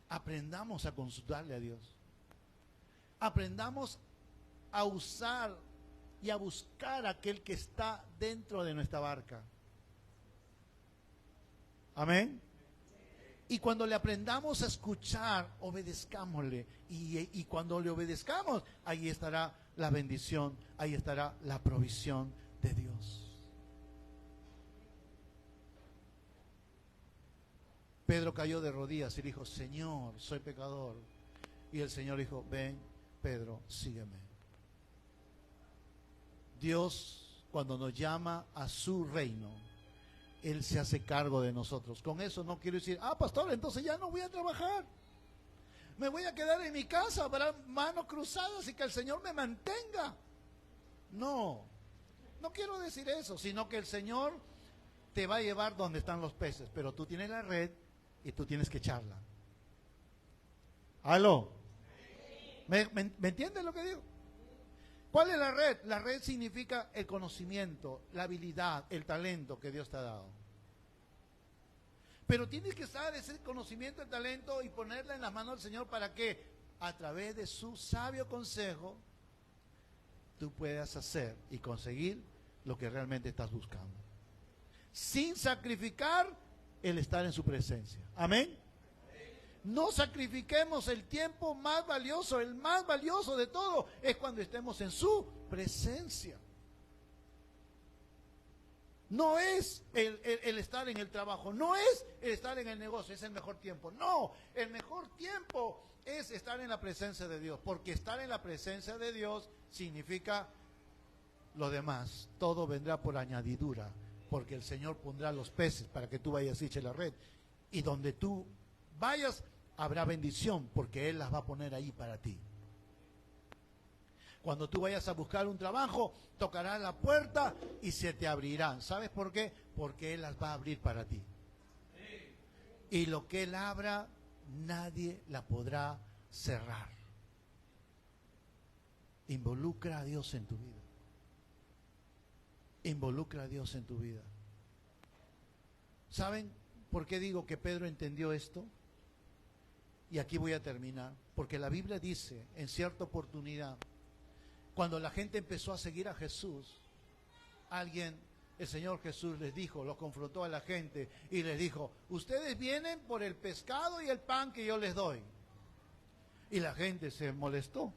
S1: Aprendamos a consultarle a Dios. Aprendamos a usar y a buscar a aquel que está dentro de nuestra barca. Amén. Y cuando le aprendamos a escuchar, obedezcámosle. Y cuando le obedezcamos, ahí estará la bendición, ahí estará la provisión de Dios. Pedro cayó de rodillas y dijo, Señor, soy pecador. Y el Señor dijo, ven, Pedro, sígueme. Dios, cuando nos llama a su reino, Él se hace cargo de nosotros. Con eso no quiero decir, pastor, entonces ya no voy a trabajar. Me voy a quedar en mi casa, habrá manos cruzadas y que el Señor me mantenga. No quiero decir eso, sino que el Señor te va a llevar donde están los peces, pero tú tienes la red y tú tienes que echarla. ¿Aló? ¿Me entiendes lo que digo? ¿Cuál es la red? La red significa el conocimiento, la habilidad, el talento que Dios te ha dado. Pero tienes que usar ese conocimiento, el talento y ponerla en las manos del Señor para que a través de su sabio consejo tú puedas hacer y conseguir lo que realmente estás buscando. Sin sacrificar el estar en su presencia. Amén. No sacrifiquemos el tiempo más valioso, el más valioso de todo es cuando estemos en su presencia. No es el estar en el trabajo, no es el estar en el negocio, es el mejor tiempo. No, el mejor tiempo es estar en la presencia de Dios, porque estar en la presencia de Dios significa lo demás. Todo vendrá por añadidura, porque el Señor pondrá los peces para que tú vayas y eches la red. Y donde tú vayas, habrá bendición, porque Él las va a poner ahí para ti. Cuando tú vayas a buscar un trabajo, tocarás la puerta y se te abrirán. ¿Sabes por qué? Porque Él las va a abrir para ti. Y lo que Él abra, nadie la podrá cerrar. Involucra a Dios en tu vida. Involucra a Dios en tu vida. ¿Saben por qué digo que Pedro entendió esto? Y aquí voy a terminar. Porque la Biblia dice, en cierta oportunidad, cuando la gente empezó a seguir a Jesús, el Señor Jesús les dijo, los confrontó a la gente y les dijo, ustedes vienen por el pescado y el pan que yo les doy. Y la gente se molestó.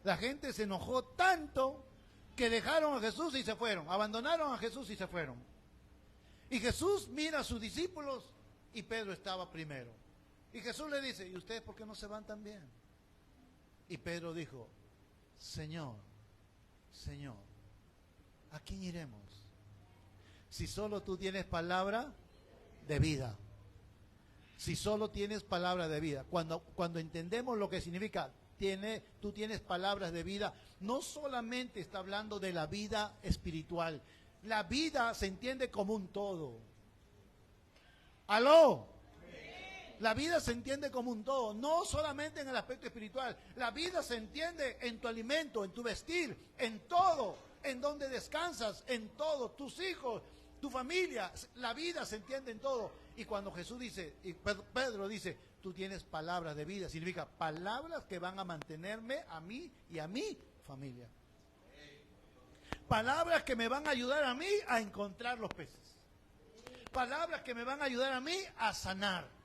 S1: La gente se enojó tanto que dejaron a Jesús y se fueron. Abandonaron a Jesús y se fueron. Y Jesús mira a sus discípulos y Pedro estaba primero. Y Jesús le dice, ¿y ustedes por qué no se van también? Y Pedro dijo, Señor, ¿a quién iremos? Si solo tú tienes palabra de vida. Si solo tienes palabra de vida. Cuando entendemos lo que significa, tú tienes palabras de vida, no solamente está hablando de la vida espiritual. La vida se entiende como un todo. ¡Aló! La vida se entiende como un todo, no solamente en el aspecto espiritual. La vida se entiende en tu alimento, en tu vestir, en todo, en donde descansas, en todo, tus hijos, tu familia. La vida se entiende en todo. Y cuando Jesús dice, y Pedro dice, tú tienes palabras de vida, significa palabras que van a mantenerme a mí y a mi familia. Palabras que me van a ayudar a mí a encontrar los peces. Palabras que me van a ayudar a mí a sanar.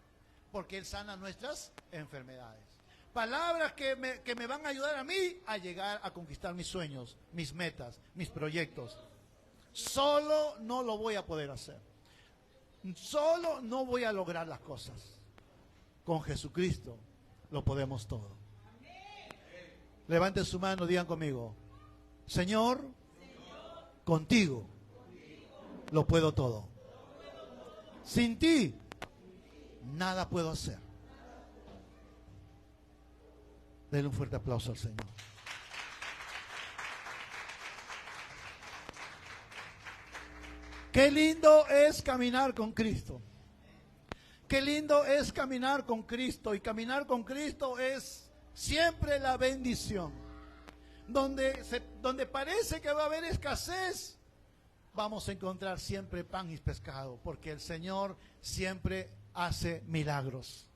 S1: Porque Él sana nuestras enfermedades. Palabras que me van a ayudar a mí a llegar a conquistar mis sueños, mis metas, mis proyectos. Solo no lo voy a poder hacer. Solo no voy a lograr las cosas. Con Jesucristo lo podemos todo. Levanten su mano, digan conmigo, Señor, contigo lo puedo todo. Sin ti nada puedo hacer. Denle un fuerte aplauso al Señor. Qué lindo es caminar con Cristo. Qué lindo es caminar con Cristo. Y caminar con Cristo es siempre la bendición. Donde parece que va a haber escasez, vamos a encontrar siempre pan y pescado. Porque el Señor siempre hace milagros.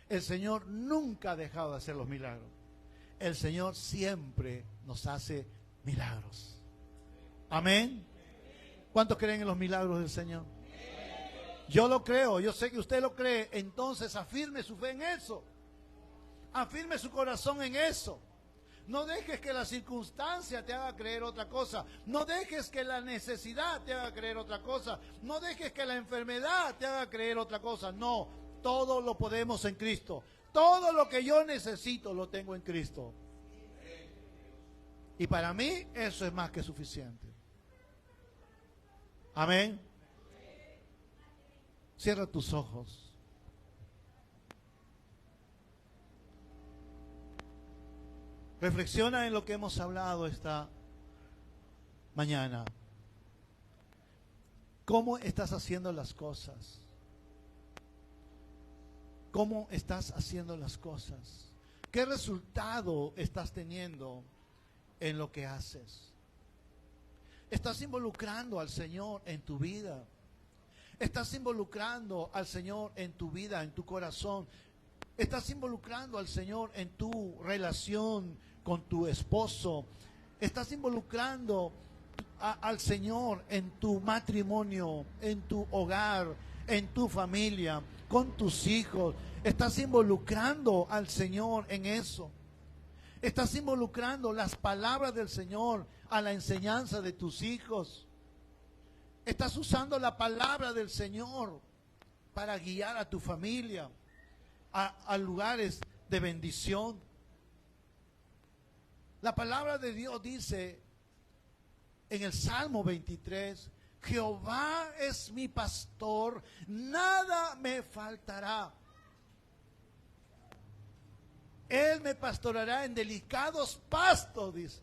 S1: El Señor nunca ha dejado de hacer los milagros. El Señor siempre nos hace milagros. Amén. ¿Cuántos creen en los milagros del Señor? Yo lo creo, yo sé que usted lo cree. Entonces afirme su fe en eso. Afirme su corazón en eso. No dejes que la circunstancia te haga creer otra cosa. No dejes que la necesidad te haga creer otra cosa. No dejes que la enfermedad te haga creer otra cosa. No, todo lo podemos en Cristo. Todo lo que yo necesito lo tengo en Cristo. Y para mí eso es más que suficiente. Amén. Cierra tus ojos. Reflexiona en lo que hemos hablado esta mañana. ¿Cómo estás haciendo las cosas? ¿Cómo estás haciendo las cosas? ¿Qué resultado estás teniendo en lo que haces? ¿Estás involucrando al Señor en tu vida? ¿Estás involucrando al Señor en tu vida, en tu corazón? ¿Estás involucrando al Señor en tu relación con tu esposo? ¿Estás involucrando al Señor en tu matrimonio, en tu hogar, en tu familia, con tus hijos? ¿Estás involucrando al Señor en eso? ¿Estás involucrando las palabras del Señor a la enseñanza de tus hijos? ¿Estás usando la palabra del Señor para guiar a tu familia a lugares de bendición? La palabra de Dios dice en el Salmo 23, Jehová es mi pastor, nada me faltará. Él me pastoreará en delicados pastos, dice.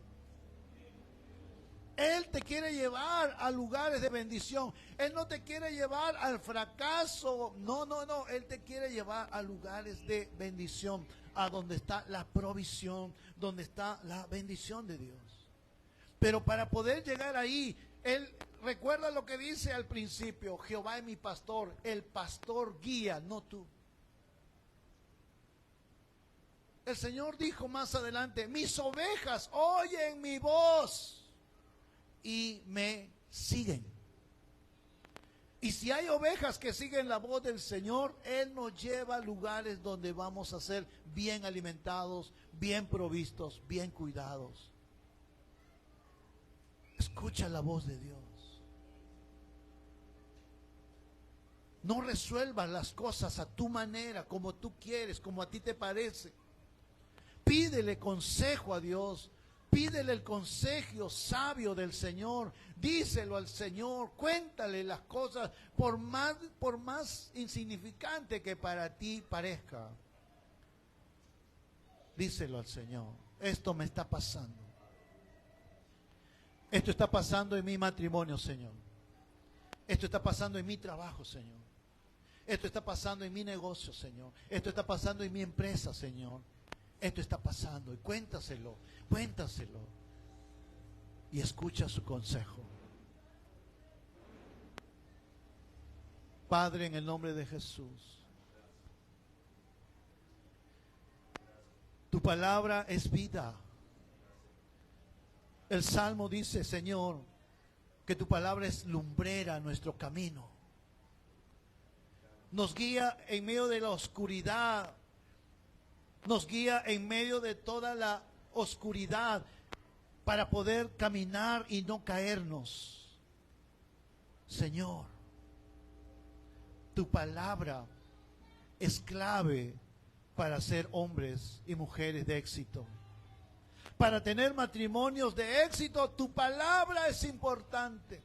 S1: Él te quiere llevar a lugares de bendición. Él no te quiere llevar al fracaso. No. Él te quiere llevar a lugares de bendición, a donde está la provisión, donde está la bendición de Dios. Pero para poder llegar ahí, Él recuerda lo que dice al principio: Jehová es mi pastor, el pastor guía, no tú. El Señor dijo más adelante: mis ovejas oyen mi voz y me siguen. Y si hay ovejas que siguen la voz del Señor, Él nos lleva a lugares donde vamos a ser bien alimentados, bien provistos, bien cuidados. Escucha la voz de Dios. No resuelvas las cosas a tu manera, como tú quieres, como a ti te parece. Pídele consejo a Dios. Pídele el consejo sabio del Señor. Díselo al Señor. Cuéntale las cosas por más insignificante que para ti parezca. Díselo al Señor. Esto me está pasando. Esto está pasando en mi matrimonio, Señor. Esto está pasando en mi trabajo, Señor. Esto está pasando en mi negocio, Señor. Esto está pasando en mi empresa, Señor. Esto está pasando. Y cuéntaselo. Y escucha su consejo. Padre, en el nombre de Jesús, tu palabra es vida. El Salmo dice, Señor, que tu palabra es lumbrera a nuestro camino. Nos guía en medio de la oscuridad. Nos guía en medio de toda la oscuridad para poder caminar y no caernos. Señor, tu palabra es clave para ser hombres y mujeres de éxito. Para tener matrimonios de éxito, tu palabra es importante.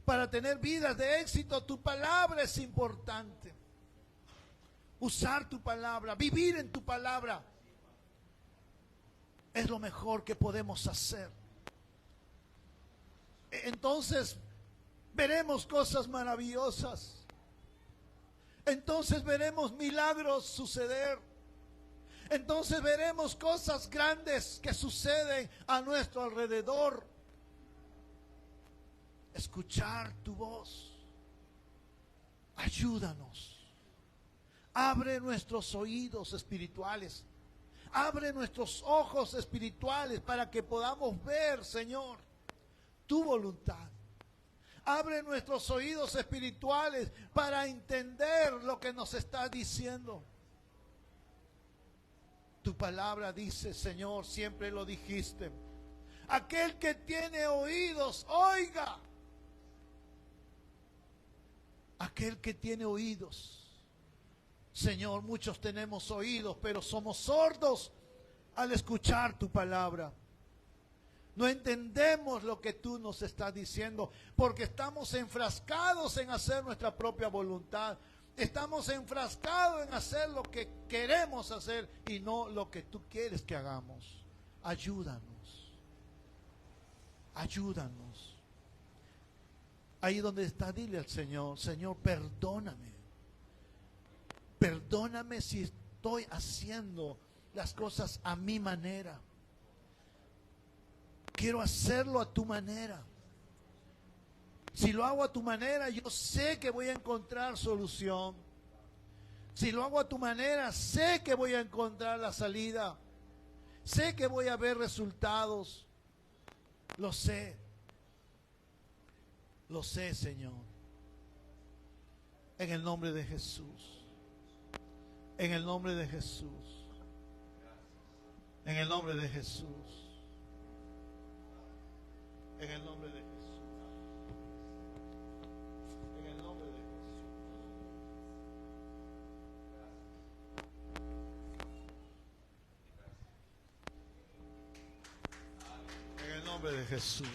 S1: Para tener vidas de éxito, tu palabra es importante. Usar tu palabra, vivir en tu palabra, es lo mejor que podemos hacer. Entonces veremos cosas maravillosas. Entonces veremos milagros suceder. Entonces veremos cosas grandes que suceden a nuestro alrededor. Escuchar tu voz. Ayúdanos. Abre nuestros oídos espirituales. Abre nuestros ojos espirituales para que podamos ver, Señor, tu voluntad. Abre nuestros oídos espirituales para entender lo que nos está diciendo. Tu palabra dice, Señor, siempre lo dijiste: aquel que tiene oídos, oiga. Aquel que tiene oídos. Señor, muchos tenemos oídos, pero somos sordos al escuchar tu palabra. No entendemos lo que tú nos estás diciendo, porque estamos enfrascados en hacer nuestra propia voluntad. Estamos enfrascados en hacer lo que queremos hacer y no lo que tú quieres que hagamos. Ayúdanos. Ayúdanos. Ahí donde está, dile al Señor: Señor, perdóname. Perdóname si estoy haciendo las cosas a mi manera. Quiero hacerlo a tu manera. Si lo hago a tu manera, yo sé que voy a encontrar solución. Si lo hago a tu manera, sé que voy a encontrar la salida. Sé que voy a ver resultados. Lo sé. Lo sé, Señor. En el nombre de Jesús. En el nombre de Jesús. En el nombre de Jesús. En el nombre de Jesús. En el nombre de Jesús. En el nombre de Jesús.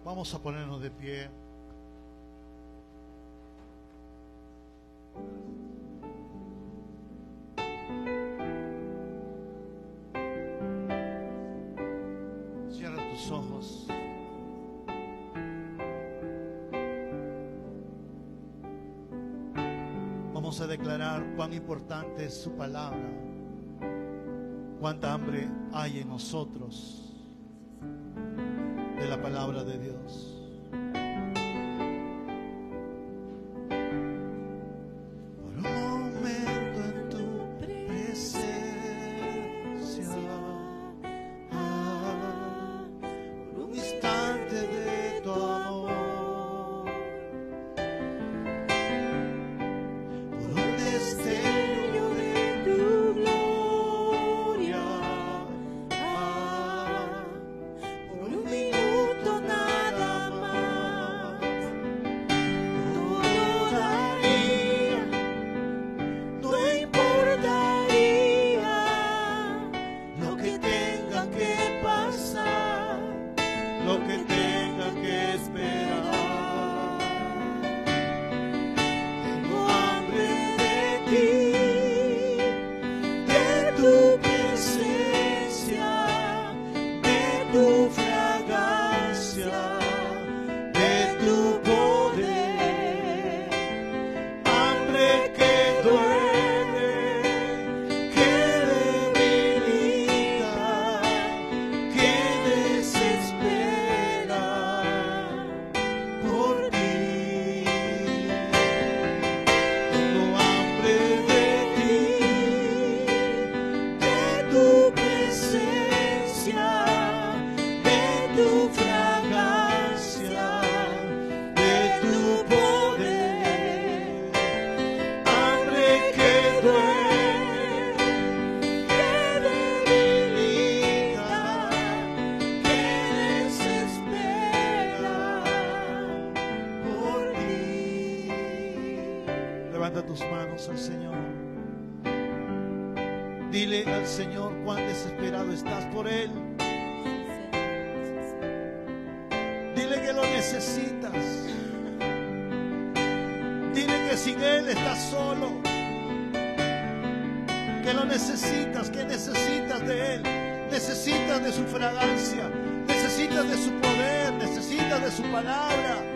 S1: Vamos a ponernos de pie. Cierra tus ojos. Vamos a declarar cuán importante es su palabra. cuánta hambre hay en nosotros de la palabra de Dios. Tus manos al Señor. Dile al Señor cuán desesperado estás por Él. Dile que lo necesitas. Dile que sin Él estás solo. Que lo necesitas, que necesitas de Él. Necesitas de su fragancia. Necesitas de su poder. Necesitas de su palabra.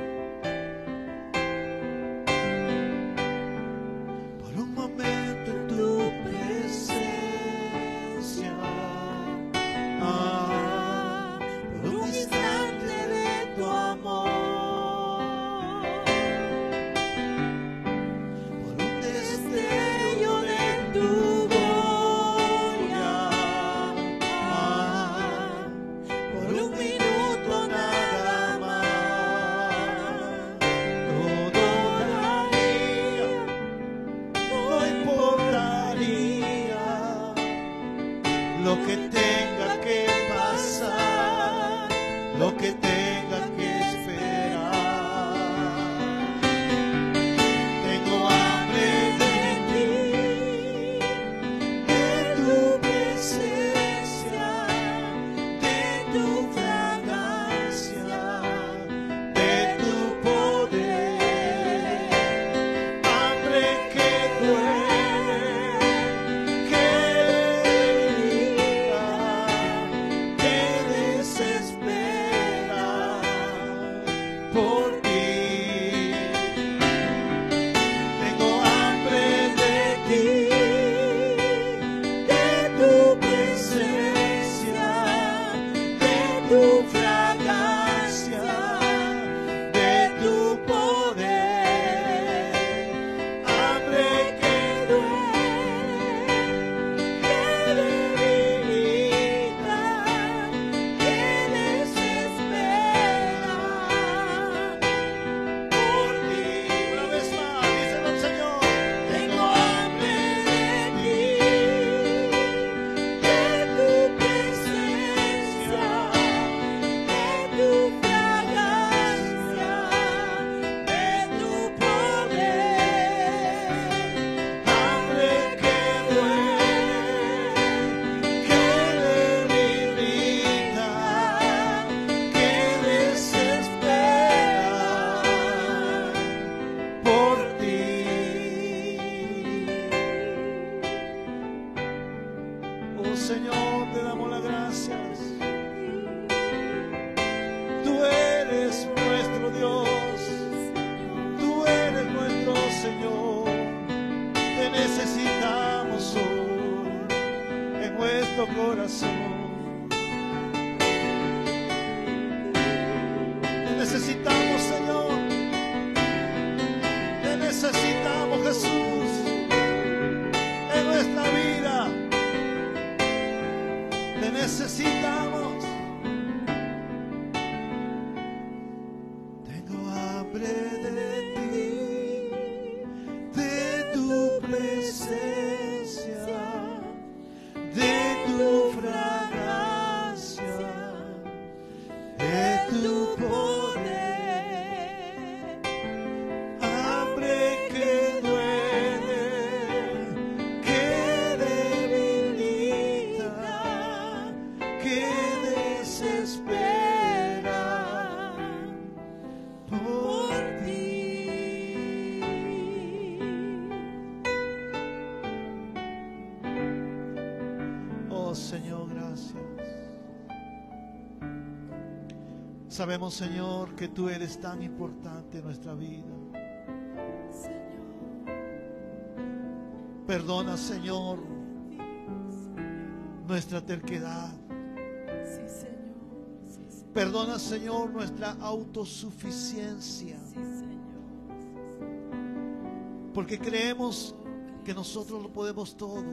S1: nuestro corazón. Te necesitamos, Señor. Te necesitamos, Jesús, en nuestra vida. Te necesitamos. Tengo hambre de ti, de tu presencia, de tu fragancia, de tu poder. Hambre que duele, que debilita, que desespera por ti. Oh Señor, gracias. Sabemos, Señor, que tú eres tan importante en nuestra vida. Perdona, Señor, nuestra terquedad.
S2: Sí, Señor. Sí, Señor.
S1: Perdona, Señor, nuestra autosuficiencia.
S2: Sí, Señor.
S1: Porque creemos que nosotros lo podemos todo.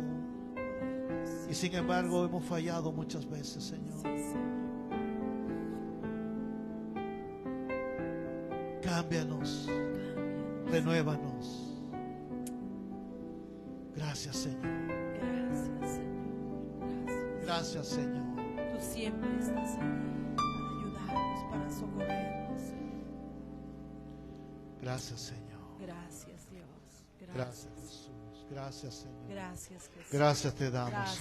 S1: Y sin embargo hemos fallado muchas veces, Señor.
S2: Sí, Señor.
S1: Cámbianos, renuévanos. Gracias, Señor.
S2: Gracias, Señor. Gracias.
S1: Gracias, Señor.
S2: Tú siempre estás ahí para ayudarnos, para socorrernos.
S1: Gracias, Señor.
S2: Gracias, Dios.
S1: Gracias, Jesús. Gracias, Señor.
S2: Gracias, Jesús.
S1: Gracias te damos,
S2: Gracias.
S1: Señor.